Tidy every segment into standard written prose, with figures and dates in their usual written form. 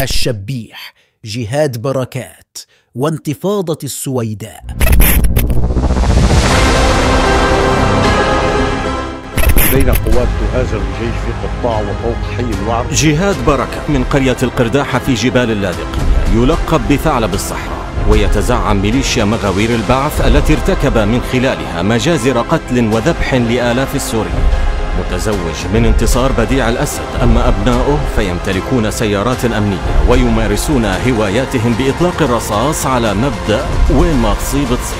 الشبيح جهاد بركات وانتفاضة السويداء. بين قوات تهاجم الجيش في قطاع وفوق حي الوعر. جهاد بركة من قرية القرداحة في جبال اللاذقية، يلقب بثعلب الصحراء، ويتزعم ميليشيا مغاوير البعث التي ارتكب من خلالها مجازر قتل وذبح لآلاف السوريين. متزوج من انتصار بديع الأسد، أما أبناؤه فيمتلكون سيارات أمنية ويمارسون هواياتهم بإطلاق الرصاص على مبدأ وين ما تصيب تصيب.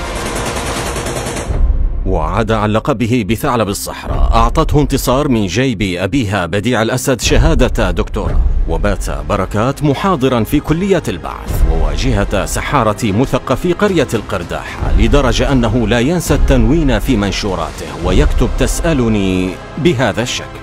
وعاد عن لقبه بثعلب الصحراء أعطته انتصار من جيب أبيها بديع الأسد شهادة دكتوراه. وبات بركات محاضرا في كلية البعث وواجهة سحارة مثقفي قرية القرداحة، لدرجة أنه لا ينسى التنوين في منشوراته ويكتب تسألني بهذا الشكل: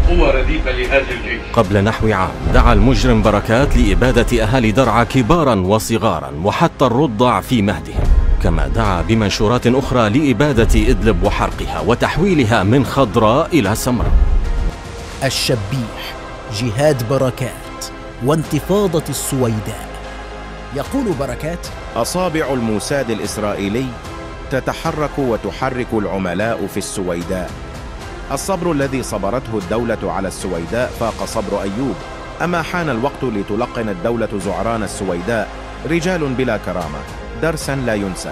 قوة رديفة لهذا الجيش. قبل نحو عام دعا المجرم بركات لإبادة أهالي درعا كبارا وصغارا وحتى الرضع في مهدهم، كما دعا بمنشورات أخرى لإبادة إدلب وحرقها وتحويلها من خضراء إلى سمراء. الشبيح جهاد بركات وانتفاضة السويداء. يقول بركات: أصابع الموساد الإسرائيلي تتحرك وتحرك العملاء في السويداء. الصبر الذي صبرته الدولة على السويداء فاق صبر أيوب، أما حان الوقت لتلقن الدولة زعران السويداء، رجال بلا كرامة، درسا لا ينسى.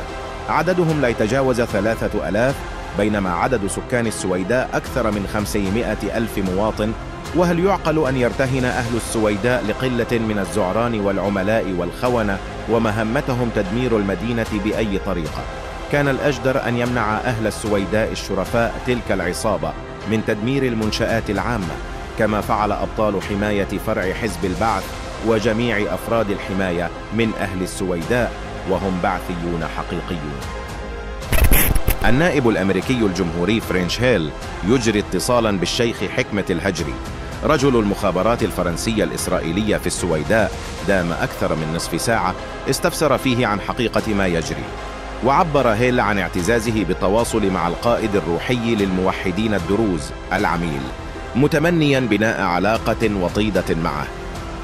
عددهم لا يتجاوز 3000، بينما عدد سكان السويداء أكثر من 500,000 مواطن. وهل يعقل أن يرتهن أهل السويداء لقلة من الزعران والعملاء والخونة ومهمتهم تدمير المدينة بأي طريقة؟ كان الأجدر أن يمنع أهل السويداء الشرفاء تلك العصابة من تدمير المنشآت العامة، كما فعل أبطال حماية فرع حزب البعث وجميع أفراد الحماية من أهل السويداء، وهم بعثيون حقيقيون. النائب الأمريكي الجمهوري فرنش هيل يجري اتصالا بالشيخ حكمة الهجري، رجل المخابرات الفرنسية الإسرائيلية في السويداء، دام أكثر من نصف ساعة استفسر فيه عن حقيقة ما يجري. وعبر هيل عن اعتزازه بالتواصل مع القائد الروحي للموحدين الدروز العميل، متمنيا بناء علاقة وطيدة معه،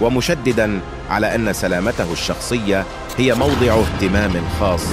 ومشددا على أن سلامته الشخصية هي موضع اهتمام خاص.